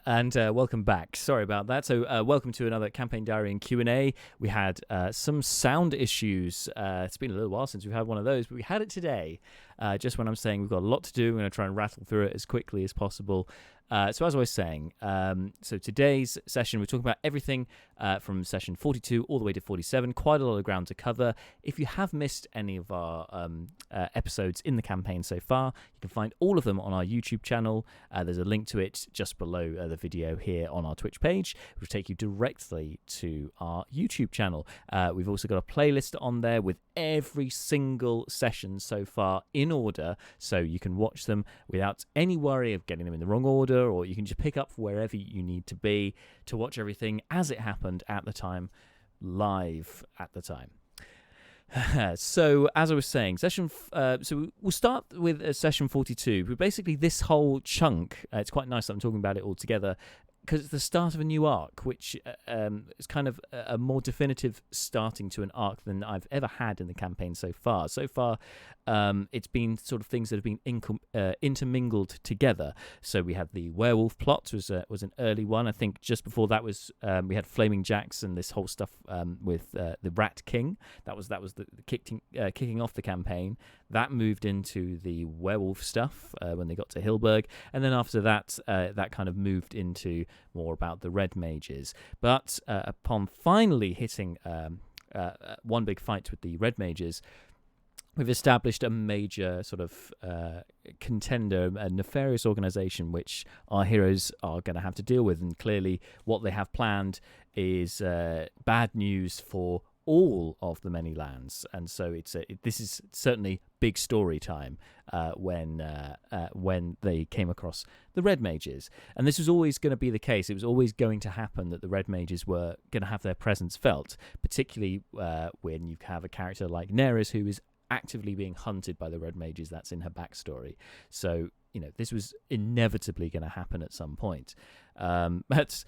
And welcome back. Sorry about that. So welcome to another Campaign Diary and Q&A. We had some sound issues. It's been a little while since we've had one of those, but we had it today. Just when I'm saying we've got a lot to do, we're going to try and rattle through it as quickly as possible. So as I was saying, so today's session, we're talking about everything from session 42 all the way to 47. Quite a lot of ground to cover. If you have missed any of our episodes in the campaign so far, you can find all of them on our YouTube channel. There's a link to it just below the video here on our Twitch page, which will take you directly to our YouTube channel. We've also got a playlist on there with every single session so far in order, so you can watch them without any worry of getting them in the wrong order, or you can just pick up wherever you need to be to watch everything as it happened at the time, live at the time. So as I was saying, so we'll start with session 42. But basically this whole chunk, it's quite nice that I'm talking about it all together, because it's the start of a new arc, which is kind of a more definitive starting to an arc than I've ever had in the campaign so far. So far, it's been sort of things that have been intermingled together. So we had the werewolf plot was an early one. I think just before that was we had Flaming Jacks and this whole stuff with the Rat King. That was the kicking off the campaign. That moved into the werewolf stuff when they got to Hilberg, and then after that, that kind of moved into more about the Red Mages. But upon finally hitting one big fight with the Red Mages, we've established a major sort of contender, a nefarious organization which our heroes are going to have to deal with. And clearly what they have planned is bad news for all of the many lands. And so this is certainly big story time when they came across the Red Mages. And this was always going to be the case. It was always going to happen that the Red Mages were going to have their presence felt, particularly when you have a character like Neris who is actively being hunted by the Red Mages. That's in her backstory. So, this was inevitably going to happen at some point. But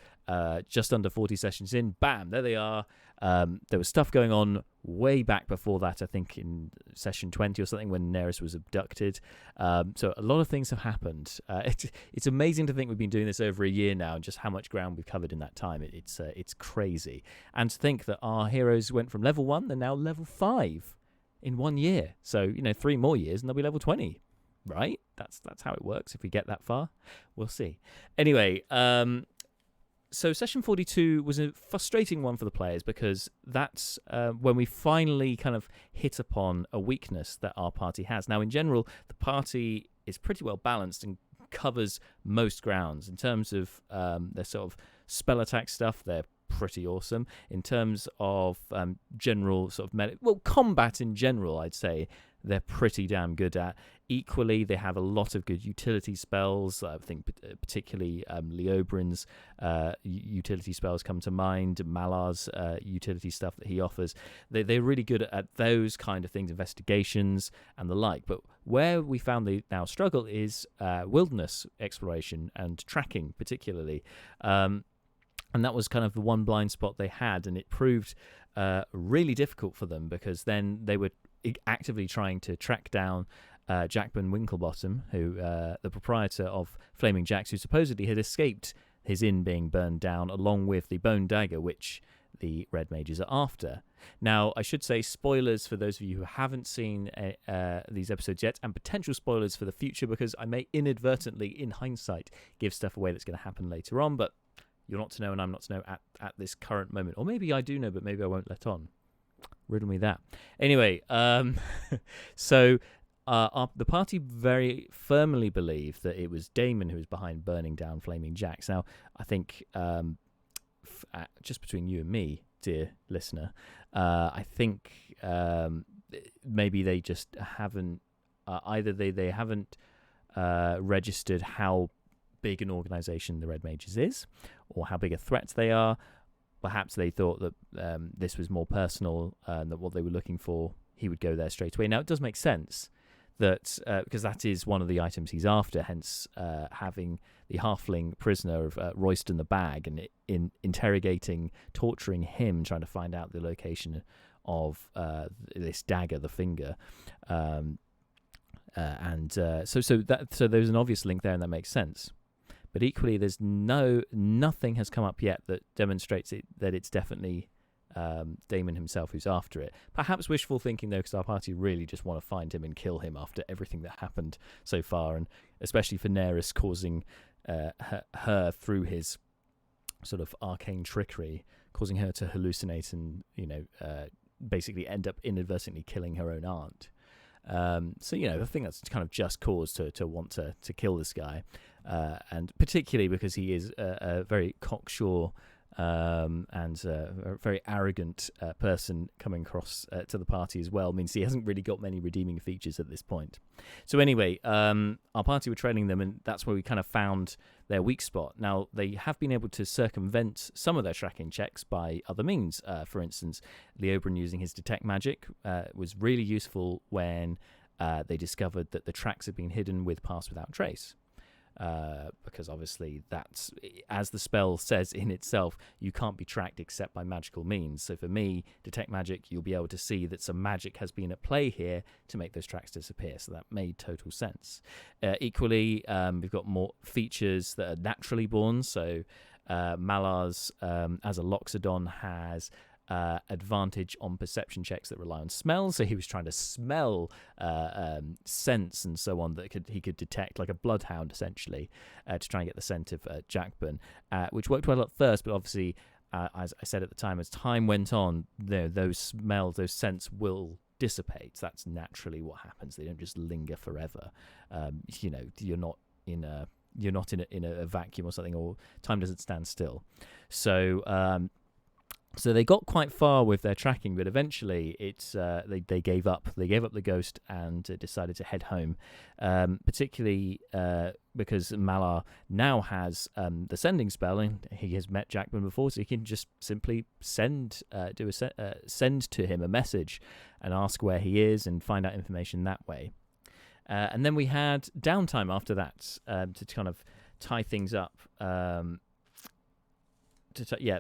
just under 40 sessions in, bam, there they are. There was stuff going on way back before that, I think in session 20 or something, when Neris was abducted. So a lot of things have happened. It's amazing to think we've been doing this over a year now, and just how much ground we've covered in that time. It's crazy. And to think that our heroes went from level 1, they're now level 5 in 1 year. So, 3 more years and they'll be level 20. Right? That's how it works. If we get that far, we'll see. Anyway, so session 42 was a frustrating one for the players, because that's when we finally kind of hit upon a weakness that our party has. Now, in general, the party is pretty well balanced and covers most grounds. In terms of their sort of spell attack stuff, they're pretty awesome. In terms of general sort of combat in general, I'd say they're pretty damn good at. Equally, they have a lot of good utility spells. I think particularly Leobrin's utility spells come to mind. Malar's utility stuff that he offers. They're really good at those kind of things, investigations and the like. But where we found they now struggle is wilderness exploration and tracking particularly. And that was kind of the one blind spot they had, and it proved really difficult for them, because then they were actively trying to track down Jackman Winklebottom, who the proprietor of Flaming Jacks, who supposedly had escaped his inn being burned down, along with the bone dagger, which the Red Mages are after. Now, I should say spoilers for those of you who haven't seen these episodes yet, and potential spoilers for the future, because I may inadvertently, in hindsight, give stuff away that's going to happen later on, but you're not to know and I'm not to know at this current moment. Or maybe I do know, but maybe I won't let on. Riddle me that. Anyway, so the party very firmly believed that it was Damon who was behind burning down Flaming Jacks. Now, I think just between you and me, dear listener, I think maybe they just haven't either they haven't registered how big an organization the Red Mages is, or how big a threat they are. Perhaps they thought that this was more personal, that what they were looking for, he would go there straight away. Now, it does make sense that because that is one of the items he's after, hence having the halfling prisoner of Royston the Bag, and interrogating, torturing him, trying to find out the location of this dagger, the finger. So there's an obvious link there, and that makes sense. But equally, there's nothing has come up yet that demonstrates that it's definitely Damon himself who's after it. Perhaps wishful thinking, though, because our party really just want to find him and kill him after everything that happened so far, and especially for Nerys causing her through his sort of arcane trickery, causing her to hallucinate and basically end up inadvertently killing her own aunt. So I think that's kind of just cause to want to kill this guy, and particularly because he is a very cocksure and a very arrogant person coming across to the party as well, means he hasn't really got many redeeming features at this point. So anyway, our party were trailing them, and that's where we kind of found their weak spot. Now, they have been able to circumvent some of their tracking checks by other means. For instance, Leobrin using his detect magic was really useful when they discovered that the tracks had been hidden with Pass Without Trace. Because obviously that's, as the spell says in itself, you can't be tracked except by magical means. So for me, detect magic, you'll be able to see that some magic has been at play here to make those tracks disappear. So that made total sense. Equally, we've got more features that are naturally born. So Malar's, as a Loxodon, has advantage on perception checks that rely on smell, so he was trying to smell scents and so on that he could detect, like a bloodhound essentially, to try and get the scent of Jackburn, which worked well at first, but obviously as I said at the time, as time went on, those smells, those scents will dissipate. That's naturally what happens. They don't just linger forever. You're not in a vacuum or something, or time doesn't stand still. So they got quite far with their tracking, but eventually they gave up. They gave up the ghost and decided to head home, particularly because Malar now has the sending spell, and he has met Jackman before, so he can just simply send to him a message and ask where he is and find out information that way. And then we had downtime after that to kind of tie things up.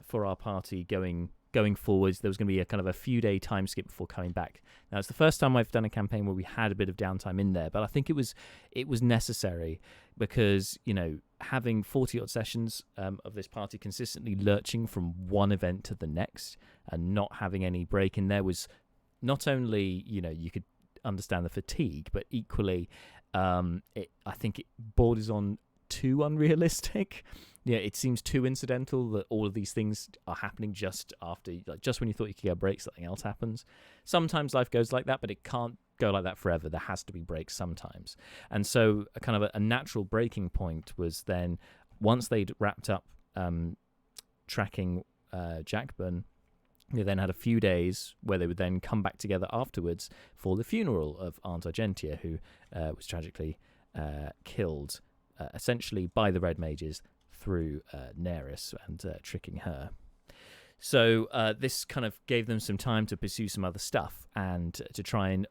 For our party going forwards, there was going to be a kind of a few day time skip before coming back. Now, it's the first time I've done a campaign where we had a bit of downtime in there, but I think it was necessary because having 40 odd sessions of this party consistently lurching from one event to the next and not having any break in there was not only you could understand the fatigue, but equally I think it borders on too unrealistic. It seems too incidental that all of these things are happening just after, just when you thought you could get a break, something else happens. Sometimes life goes like that, but it can't go like that forever. There has to be breaks sometimes. And so a kind of a natural breaking point was then, once they'd wrapped up tracking Jackburn, they then had a few days where they would then come back together afterwards for the funeral of Aunt Argentia, who was tragically killed essentially by the Red Mages through Nerys and tricking her. So this kind of gave them some time to pursue some other stuff and to try and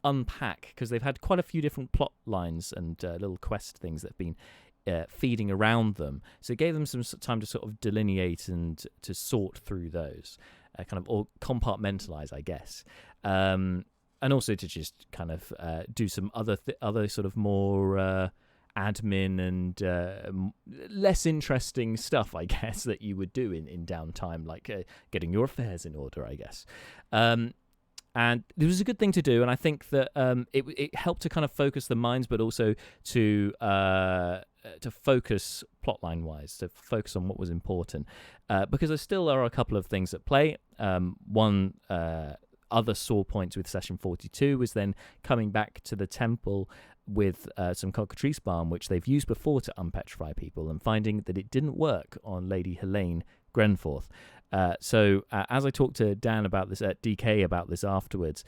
unpack, because they've had quite a few different plot lines and little quest things that have been feeding around them. So it gave them some time to sort of delineate and to sort through those, or compartmentalize, I guess. And also to just kind of do some other sort of more admin and less interesting stuff, I guess, that you would do in downtime, like getting your affairs in order, I guess. And it was a good thing to do, and I think that it helped to kind of focus the minds, but also to focus plotline wise, to focus on what was important, because there still are a couple of things at play. One other sore points with session 42 was then coming back to the temple with some cockatrice balm, which they've used before to unpetrify people, and finding that it didn't work on Lady Helene Grenforth. So as I talked to Dan about this, at DK about this afterwards,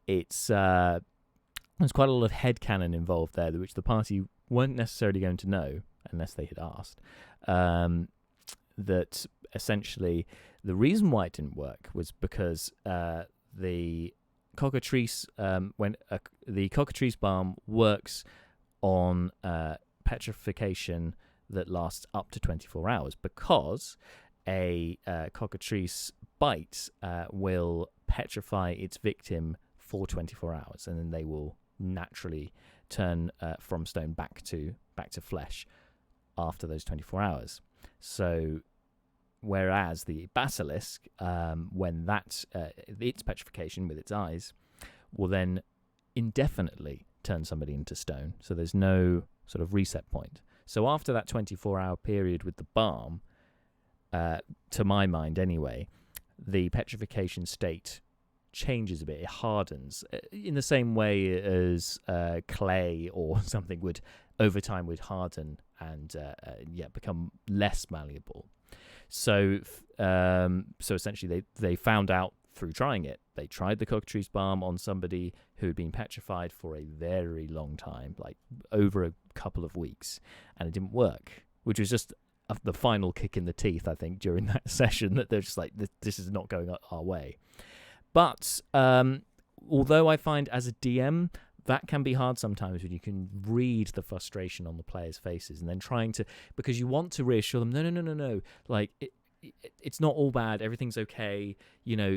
there's quite a lot of headcanon involved there, which the party weren't necessarily going to know unless they had asked. That essentially the reason why it didn't work was because the cockatrice, the cockatrice balm works on petrification that lasts up to 24 hours, because a cockatrice bite will petrify its victim for 24 hours, and then they will naturally turn from stone back to back to flesh after those 24 hours. So whereas the basilisk, when that its petrification with its eyes will then indefinitely turn somebody into stone, so there's no sort of reset point. So after that 24-hour period with the balm, to my mind anyway, the petrification state changes a bit. It hardens in the same way as clay or something would over time would harden and become less malleable. So essentially they found out through trying it. They tried the cockatrice balm on somebody who had been petrified for a very long time, like over a couple of weeks, and it didn't work, which was just the final kick in the teeth, I think, during that session, that they're just like, this is not going our way. But although I find as a DM, that can be hard sometimes when you can read the frustration on the players' faces and then trying to, because you want to reassure them, no, like, it's not all bad, everything's okay,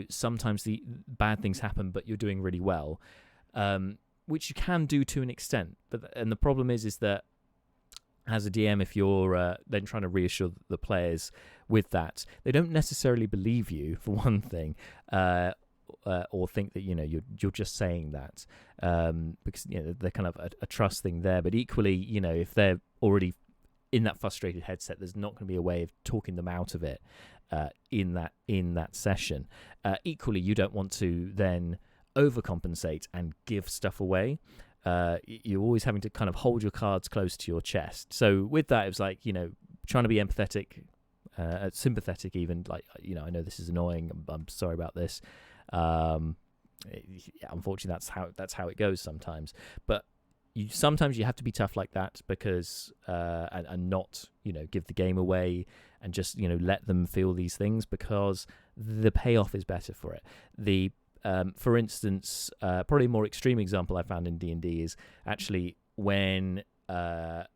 sometimes the bad things happen, but you're doing really well, which you can do to an extent. And the problem is that as a DM, if you're then trying to reassure the players with that, they don't necessarily believe you, for one thing, or think that you're just saying that, because they're kind of a trust thing there. But equally, if they're already in that frustrated headset, there's not going to be a way of talking them out of it in that session. Equally, you don't want to then overcompensate and give stuff away. You're always having to kind of hold your cards close to your chest. So with that, it was like, trying to be empathetic, sympathetic even, like, I know this is annoying, I'm sorry about this. Unfortunately, that's how it goes sometimes. But sometimes you have to be tough like that, because and not give the game away, and just let them feel these things, because the payoff is better for it. For instance, probably a more extreme example I found in D&D is actually when a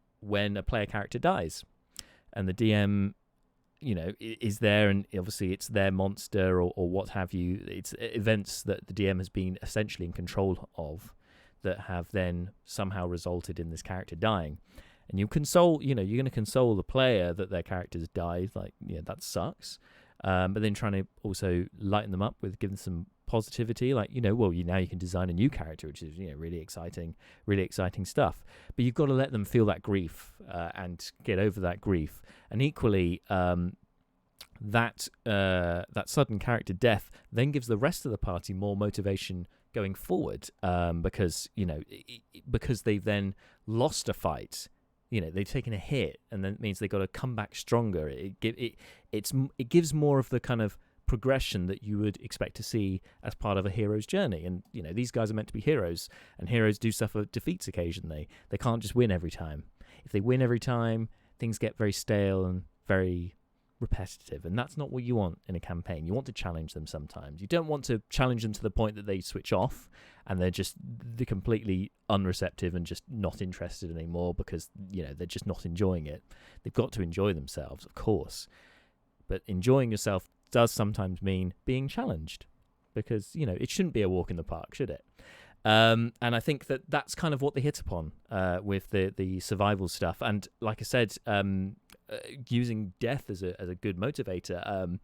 player character dies, and the DM is there, and obviously it's their monster or what have you. It's events that the DM has been essentially in control of, that have then somehow resulted in this character dying. And you're going to console the player that their characters died, like, that sucks. But then trying to also lighten them up with giving some positivity, like, now you can design a new character, which is, really exciting stuff. But you've got to let them feel that grief and get over that grief. And equally, that sudden character death then gives the rest of the party more motivation going forward, because because they've then lost a fight, they've taken a hit, and then it means they've got to come back stronger. It gives more of the kind of progression that you would expect to see as part of a hero's journey. And these guys are meant to be heroes, and heroes do suffer defeats occasionally. They can't just win every time. If they win every time, things get very stale and very repetitive, and that's not what you want in a campaign. You want to challenge them sometimes. You don't want to challenge them to the point that they switch off and they're completely unreceptive and just not interested anymore, because they're just not enjoying it. They've got to enjoy themselves, of course, but enjoying yourself does sometimes mean being challenged, because it shouldn't be a walk in the park, should it? And I think that's kind of what they hit upon with the survival stuff. And like I said, using death as a good motivator,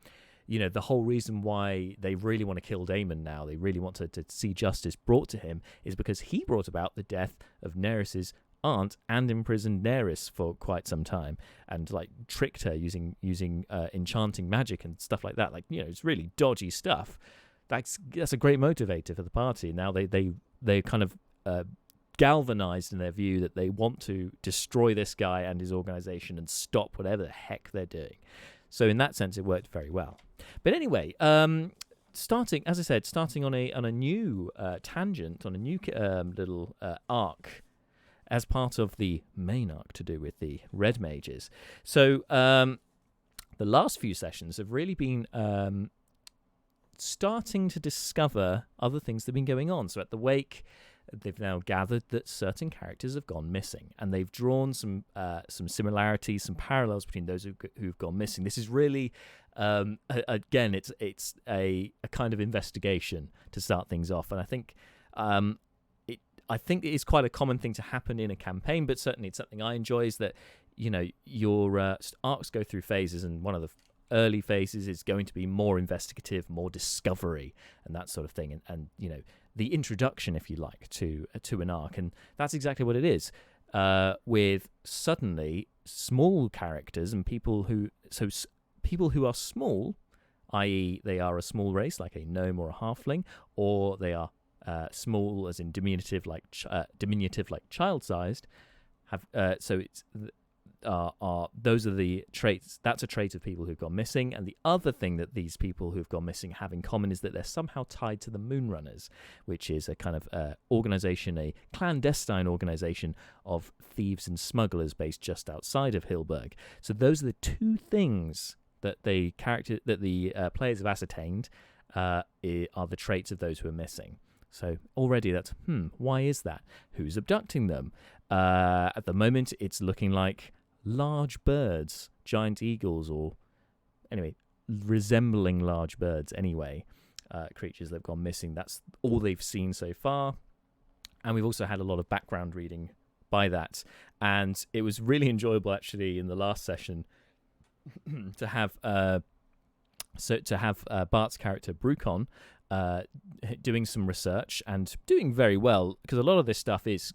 the whole reason why they really want to kill Daemon now, they really want to see justice brought to him, is because he brought about the death of Nerys's aunt and imprisoned Nerys for quite some time, and like tricked her using enchanting magic and stuff like that. Like, it's really dodgy stuff. That's a great motivator for the party. Now they kind of galvanized in their view that they want to destroy this guy and his organization and stop whatever the heck they're doing. So in that sense, it worked very well. But anyway, starting on a new tangent, on a new little arc, as part of the main arc to do with the Red Mages. So the last few sessions have really been starting to discover other things that have been going on. So at the Wake, they've now gathered that certain characters have gone missing, and they've drawn some similarities, some parallels between those who've gone missing. This is really, again, it's a kind of investigation to start things off, and I think I think it is quite a common thing to happen in a campaign, but certainly it's something I enjoy, is that, your arcs go through phases, and one of the early phases is going to be more investigative, more discovery, and that sort of thing, and the introduction, if you like, to an arc, and that's exactly what it is, with suddenly small characters and people who are small, i.e. they are a small race like a gnome or a halfling, or they are small as in diminutive like child-sized, those are the traits. That's a trait of people who've gone missing. And the other thing that these people who've gone missing have in common is that they're somehow tied to the Moonrunners, which is a kind of organization, a clandestine organization of thieves and smugglers based just outside of Hilberg. So those are the two things that the players have ascertained are the traits of those who are missing. So already that's, why is that? Who's abducting them? At the moment, it's looking like large birds, giant eagles, or anyway, resembling large birds anyway, creatures that have gone missing. That's all they've seen so far. And we've also had a lot of background reading by that. And it was really enjoyable, actually, in the last session to have Bart's character, Brucon, doing some research and doing very well, because a lot of this stuff is,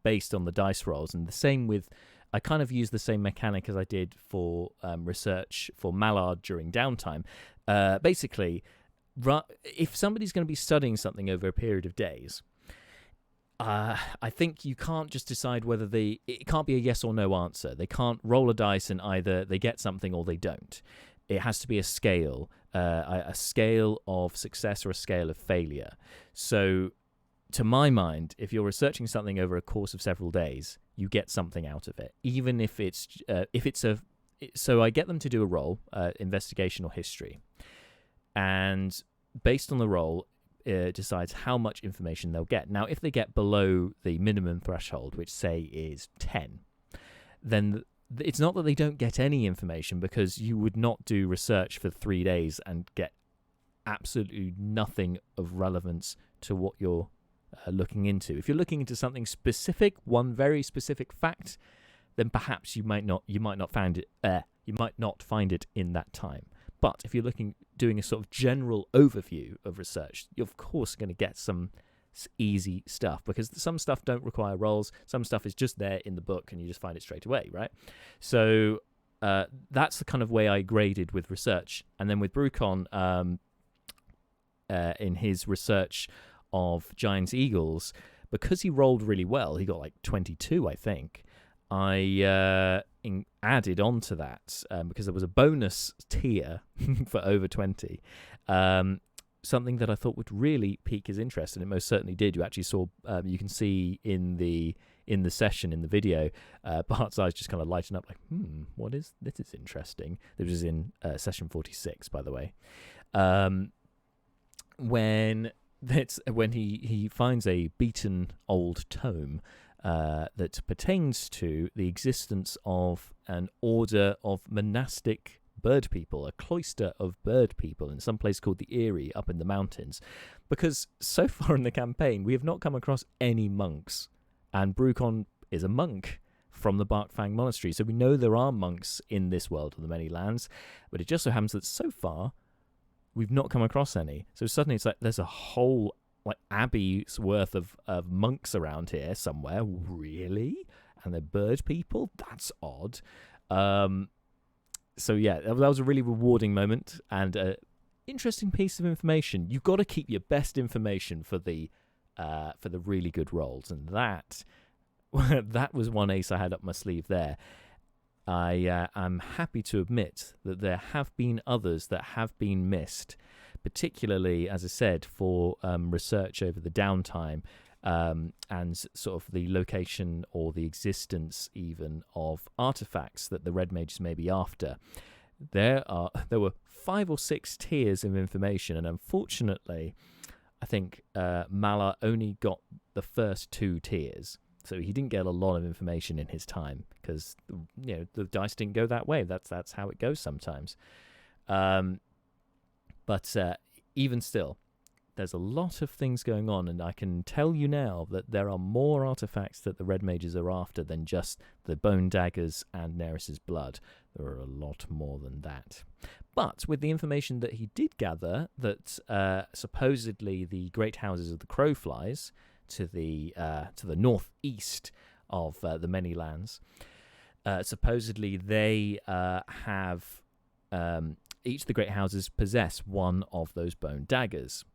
based on the dice rolls. And the same with, I kind of used the same mechanic as I did for research for Mallard during downtime. Basically, if somebody's going to be studying something over a period of days, I think you can't just decide whether it can't be a yes or no answer. They can't roll a dice and either they get something or they don't. It has to be a scale of success or a scale of failure. So, to my mind, if you're researching something over a course of several days, you get something out of it, even if it's so I get them to do a roll, investigation or history, and based on the roll, decides how much information they'll get. Now, if they get below the minimum threshold, which say is 10, then it's not that they don't get any information, because you would not do research for 3 days and get absolutely nothing of relevance to what you're looking into. If you're looking into something specific, one very specific fact, then perhaps you might not find it in that time. But if you're doing a sort of general overview of research, you're of course going to get some easy stuff, because some stuff don't require rolls, some stuff is just there in the book and you just find it straight away, right? So that's the kind of way I graded with research. And then with Brucon, in his research of giant eagles, because he rolled really well, he got like 22, I think. I added on to that, because there was a bonus tier for over 20, something that I thought would really pique his interest, and it most certainly did. You actually saw, you can see in the session, in the video, Bart's eyes just kind of lighten up, like, what is this? Is interesting. This was in session 46, by the way. When he finds a beaten old tome that pertains to the existence of an order of monastic bird people, a cloister of bird people in some place called the Eyrie up in the mountains. Because so far in the campaign, we have not come across any monks, and Brucon is a monk from the Barkfang Monastery. So we know there are monks in this world of the many lands, but it just so happens that so far we've not come across any. So suddenly it's like there's a whole abbey's worth of monks around here somewhere. Really? And they're bird people? That's odd. So yeah, that was a really rewarding moment and an interesting piece of information. You've got to keep your best information for the really good rolls, and that was one ace I had up my sleeve there. I am happy to admit that there have been others that have been missed, particularly, as I said, for research over the downtime, and sort of the location or the existence even of artifacts that the Red Mages may be after. There were 5 or 6 tiers of information, and unfortunately, I think Mala only got the first 2 tiers. So he didn't get a lot of information in his time because the dice didn't go that way. That's how it goes sometimes. But even still, there's a lot of things going on, and I can tell you now that there are more artifacts that the red mages are after than just the bone daggers and Neris's blood. There are a lot more than that. But with the information that he did gather, that supposedly the great houses of the Crowflies to the northeast of the many lands, supposedly they have each of the great houses possess one of those bone daggers.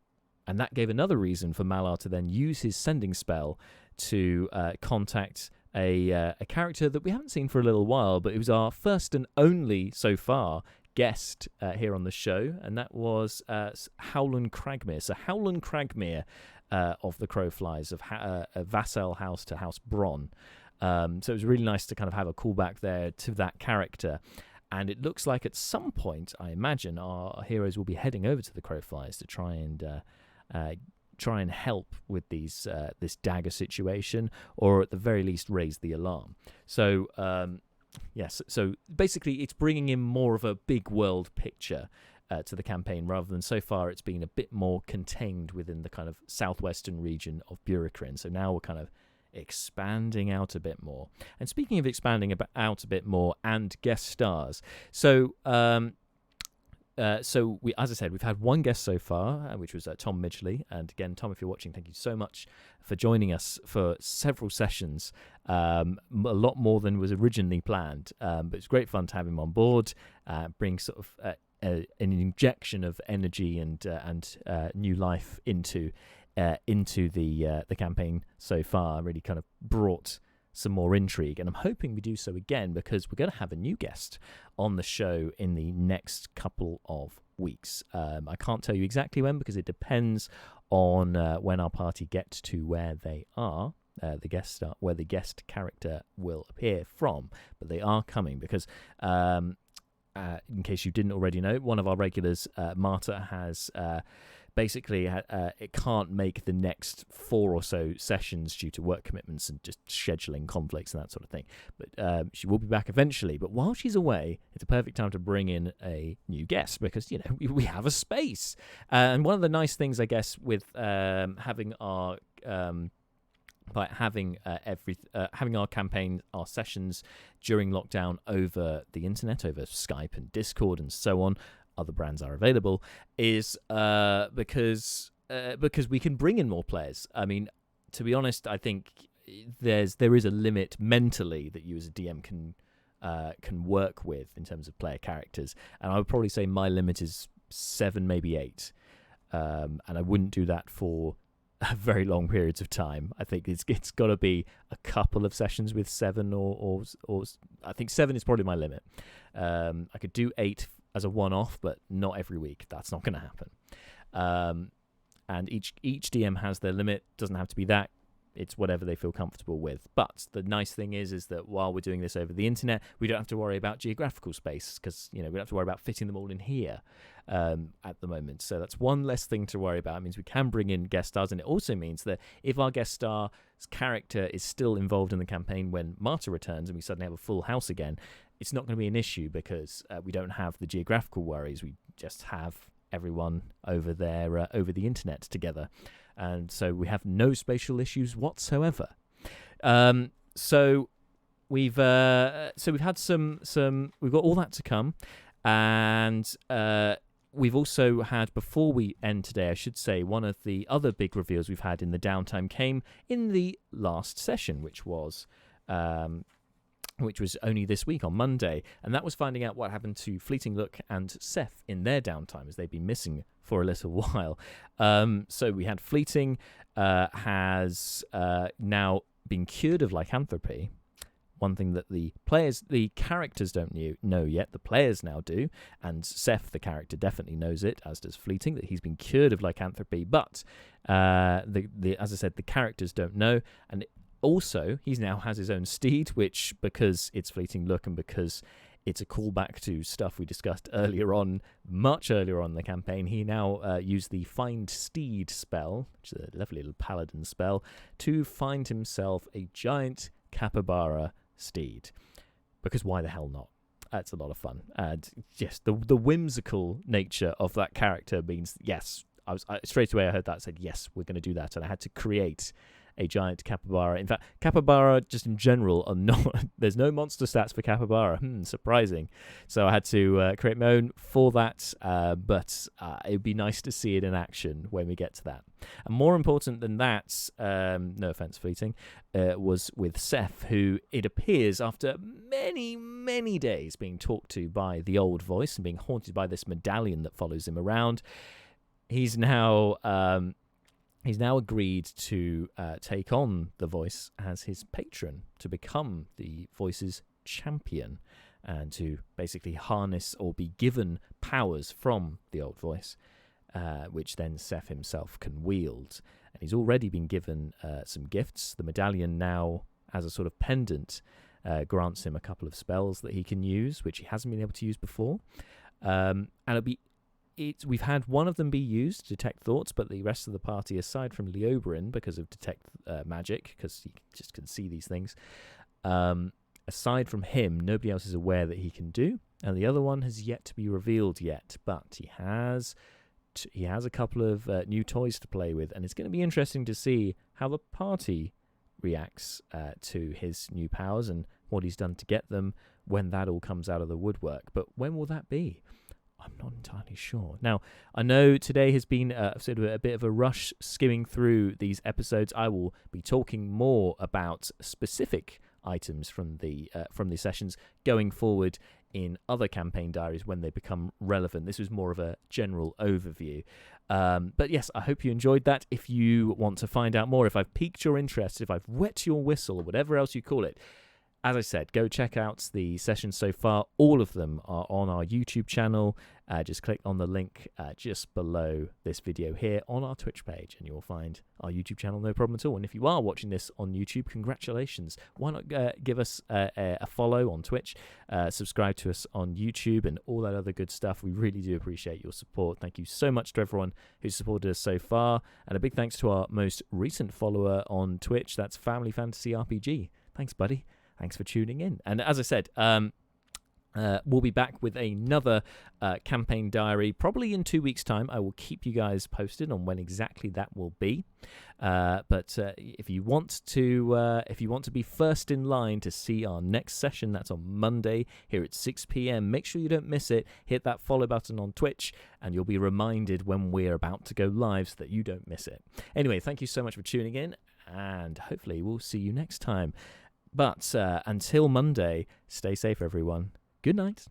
And that gave another reason for Malar to then use his sending spell to contact a character that we haven't seen for a little while, but it was our first and only so far guest here on the show, and that was Howland Cragmere. So Howland Cragmere of the Crowflies, of a vassal house to House Bronn. So it was really nice to kind of have a callback there to that character. And it looks like at some point, I imagine, our heroes will be heading over to the Crowflies to try and help with this dagger situation, or at the very least raise the alarm. So yes, so basically it's bringing in more of a big world picture to the campaign, rather than so far it's been a bit more contained within the kind of southwestern region of Burikrin. So now we're kind of expanding out a bit more. And speaking of expanding out a bit more and guest stars, so we, as I said, we've had one guest so far, which was Tom Midgley. And again, Tom, if you're watching, thank you so much for joining us for several sessions, a lot more than was originally planned. But it's great fun to have him on board, bring sort of an injection of energy and new life into the campaign so far. Really kind of brought some more intrigue, and I'm hoping we do so again, because we're going to have a new guest on the show in the next couple of weeks. I can't tell you exactly when, because it depends on when our party gets to where they are, where the guest character will appear from. But they are coming, because in case you didn't already know, one of our regulars, Marta, has basically it can't make the next 4 or so sessions due to work commitments and just scheduling conflicts and that sort of thing. But she will be back eventually. But while she's away, it's a perfect time to bring in a new guest, because we have a space. And one of the nice things, I guess, with having our having our campaign, our sessions during lockdown over the internet, over Skype and Discord and so on, other brands are available, is because we can bring in more players. I mean, to be honest, I think there is a limit mentally that you as a DM can work with in terms of player characters, and I would probably say my limit is 7, maybe 8, and I wouldn't do that for very long periods of time. I think it's got to be a couple of sessions with 7, or I think 7 is probably my limit. I could do 8 as a one-off, but not every week. That's not going to happen. And each DM has their limit. Doesn't have to be that. It's whatever they feel comfortable with. But the nice thing is that while we're doing this over the internet, we don't have to worry about geographical space, because we don't have to worry about fitting them all in here at the moment. So that's one less thing to worry about. It means we can bring in guest stars, and it also means that if our guest star's character is still involved in the campaign when Marta returns and we suddenly have a full house again, it's not going to be an issue, because we don't have the geographical worries. We just have everyone over there over the internet together, and so we have no spatial issues whatsoever. So we've had we've got all that to come, and we've also had, before we end today, I should say, one of the other big reveals we've had in the downtime came in the last session, which was only this week on Monday, and that was finding out what happened to Fleeting Look and Seth in their downtime, as they've been missing for a little while. So we had Fleeting has now been cured of lycanthropy. One thing that the characters don't know yet, the players now do, and Seth, the character, definitely knows it, as does Fleeting, that he's been cured of lycanthropy. But as I said, the characters don't know, and also, he now has his own steed, which, because it's Fleeting Look and because it's a callback to stuff we discussed much earlier on in the campaign, he now used the Find Steed spell, which is a lovely little paladin spell, to find himself a giant capybara steed. Because why the hell not? That's a lot of fun. And yes, the whimsical nature of that character means, yes, straight away I heard that, I said, yes, we're going to do that. And I had to create a giant capybara. In fact, capybara just in general are not, there's no monster stats for capybara. Surprising. So I had to create my own for that, but it would be nice to see it in action when we get to that. And more important than that, no offense, Fleeting, was with Seth, who it appears after many, many days being talked to by the old voice and being haunted by this medallion that follows him around, he's now agreed to take on the voice as his patron, to become the voice's champion, and to basically harness or be given powers from the old voice, which then Seth himself can wield. And he's already been given some gifts. The medallion now, as a sort of pendant, grants him a couple of spells that he can use, which he hasn't been able to use before. And we've had one of them be used to detect thoughts, but the rest of the party, aside from Leoberin, because of detect magic, because he just can see these things, aside from him, nobody else is aware that he can do. And the other one has yet to be revealed yet, but he has a couple of new toys to play with, and it's going to be interesting to see how the party reacts to his new powers and what he's done to get them when that all comes out of the woodwork. But when will that be? I'm not entirely sure. Now, I know today has been sort of a bit of a rush skimming through these episodes. I will be talking more about specific items from the sessions going forward in other campaign diaries when they become relevant. This was more of a general overview. But yes, I hope you enjoyed that. If you want to find out more, if I've piqued your interest, if I've wet your whistle, or whatever else you call it, as I said, go check out the sessions so far. All of them are on our YouTube channel. Just click on the link just below this video here on our Twitch page, and you'll find our YouTube channel, no problem at all. And if you are watching this on YouTube, congratulations. Why not give us a follow on Twitch, subscribe to us on YouTube, and all that other good stuff. We really do appreciate your support. Thank you so much to everyone who's supported us so far. And a big thanks to our most recent follower on Twitch. That's Family Fantasy RPG. Thanks, buddy. Thanks for tuning in. And as I said, we'll be back with another campaign diary probably in 2 weeks' time. I will keep you guys posted on when exactly that will be. But if you want to be first in line to see our next session, that's on Monday here at 6 p.m. Make sure you don't miss it. Hit that follow button on Twitch, and you'll be reminded when we're about to go live so that you don't miss it. Anyway, thank you so much for tuning in, and hopefully we'll see you next time. But until Monday, stay safe, everyone. Good night.